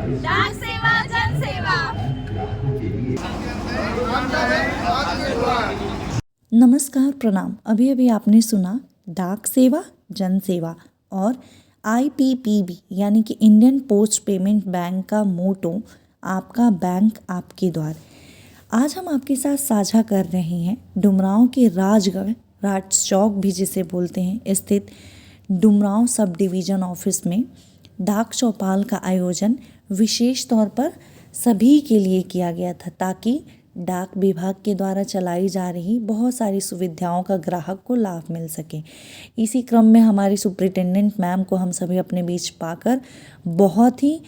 डाक सेवा जन सेवा। नमस्कार, प्रणाम। अभी अभी आपने सुना डाक सेवा जन सेवा और IPPB यानी कि इंडियन पोस्ट पेमेंट बैंक का मोटो आपका बैंक आपके द्वार। आज हम आपके साथ साझा कर रहे हैं डुमरांव के राजगढ़ राज चौक भी जिसे बोलते हैं स्थित डुमरांव सब डिवीज़न ऑफिस में डाक चौपाल का आयोजन विशेष तौर पर सभी के लिए किया गया था ताकि डाक विभाग के द्वारा चलाई जा रही बहुत सारी सुविधाओं का ग्राहक को लाभ मिल सके। इसी क्रम में हमारी सुपरिटेंडेंट मैम को हम सभी अपने बीच पाकर बहुत ही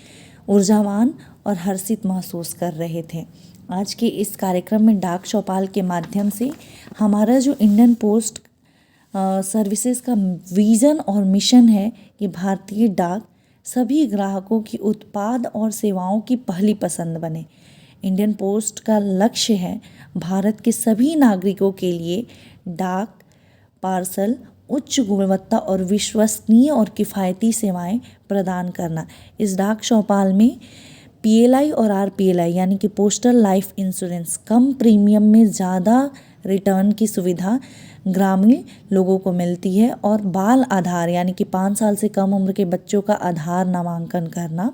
ऊर्जावान और हर्षित महसूस कर रहे थे। आज के इस कार्यक्रम में डाक चौपाल के माध्यम से हमारा जो इंडियन पोस्ट सर्विसेज का विज़न और मिशन है कि भारतीय डाक सभी ग्राहकों की उत्पाद और सेवाओं की पहली पसंद बने। इंडियन पोस्ट का लक्ष्य है भारत के सभी नागरिकों के लिए डाक पार्सल उच्च गुणवत्ता और विश्वसनीय और किफ़ायती सेवाएं प्रदान करना। इस डाक चौपाल में PLI और RPLI यानी कि पोस्टल लाइफ इंश्योरेंस कम प्रीमियम में ज़्यादा रिटर्न की सुविधा ग्रामीण लोगों को मिलती है और बाल आधार यानी कि 5 साल से कम उम्र के बच्चों का आधार नामांकन करना।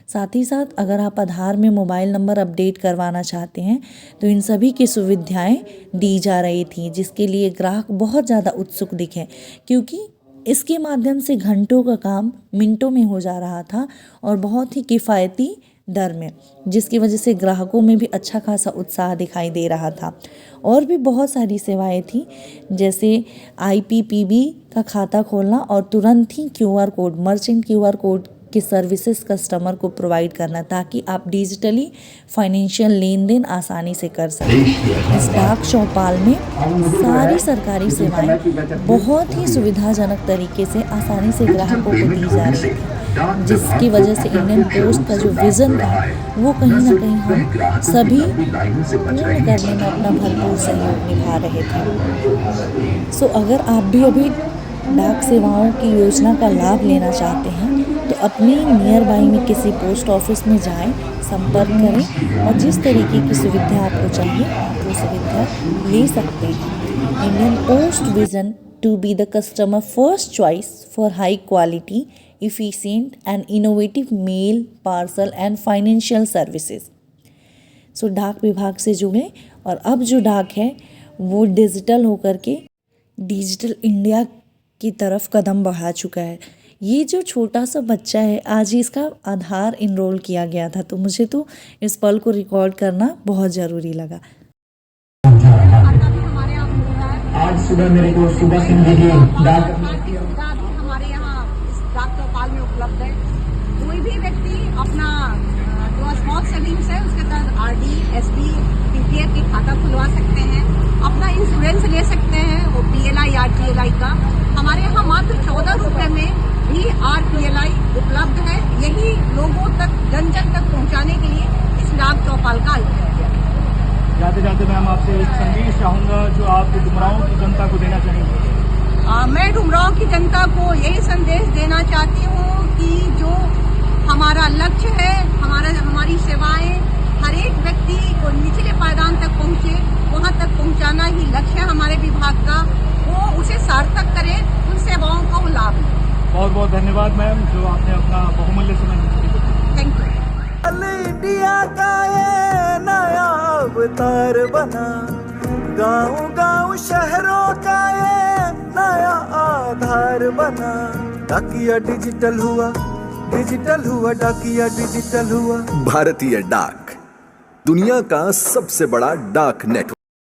साथ ही साथ अगर आप आधार में मोबाइल नंबर अपडेट करवाना चाहते हैं तो इन सभी की सुविधाएं दी जा रही थी, जिसके लिए ग्राहक बहुत ज़्यादा उत्सुक दिखे क्योंकि इसके माध्यम से घंटों का काम मिनटों में हो जा रहा था और बहुत ही किफ़ायती दर में, जिसकी वजह से ग्राहकों में भी अच्छा खासा उत्साह दिखाई दे रहा था। और भी बहुत सारी सेवाएं थी जैसे IPPB का खाता खोलना और तुरंत ही QR code merchant QR code के सर्विसेज कस्टमर को प्रोवाइड करना ताकि आप डिजिटली फाइनेंशियल लेन देन आसानी से कर सकें। इस डाक चौपाल में सारी सरकारी सेवाएं बहुत ही सुविधाजनक तरीके से आसानी से ग्राहकों को दी जा रही थी, जिसकी वजह से इंडियन पोस्ट का जो विज़न था वो कहीं ना कहीं हम सभी पूर्ण करने में अपना भरपूर सहयोग निभा रहे थे। सो अगर आप भी अभी डाक सेवाओं की योजना का लाभ लेना चाहते हैं तो अपने नियर बाई में किसी पोस्ट ऑफिस में जाएं, संपर्क करें और जिस तरीके की सुविधा आपको चाहिए आप वो सुविधा ले सकते हैं। Indian post vision to be the customer first choice for high quality efficient and innovative mail parcel and financial services. So डाक विभाग से जुड़े और अब जो डाक है वो डिजिटल होकर के डिजिटल इंडिया की तरफ कदम बढ़ा चुका है। ये जो छोटा सा बच्चा है आज ही इसका आधार इनरोल किया गया था, तो मुझे तो इस पल को रिकॉर्ड करना बहुत ज़रूरी लगा। आज सुबह मेरे को सुबह सिंधी जी डाक हमारे यहाँ इस डाक चौपाल में उपलब्ध है। कोई भी व्यक्ति अपना जो स्मॉल सेविंग्स है उसके तहत RD, SD, PPF के खाता खुलवा सकते हैं, अपना इंश्योरेंस ले सकते हैं वो PLI RPLI का। हमारे यहाँ मात्र 14 रुपये में भी RPLI उपलब्ध है। यही लोगों तक जन जन तक पहुँचाने के लिए इस डाक चौपाल का आयोजन किया। जाते जाते मैम आपसे एक संदेश चाहूँगा जो आप डुमरांव की जनता को देना चाहेंगे। मैं डुमरांव की जनता को यही संदेश देना चाहती हूँ कि जो हमारा लक्ष्य है, हमारी सेवाएं हर एक व्यक्ति को निचले पायदान तक पहुँचे, वहाँ तक पहुँचाना ही लक्ष्य है हमारे विभाग का। वो उसे सार्थक करे, उन सेवाओं का वो लाभ ले। बहुत बहुत धन्यवाद मैम जो आपने अपना बहुमूल्य समय दिया। Thank you. इंडिया का ये नया अवतार बना, गांव शहरों का ये नया आधार बना। डाकिया डिजिटल हुआ डाकिया डिजिटल हुआ। भारतीय डाक दुनिया का सबसे बड़ा डाक नेटवर्क।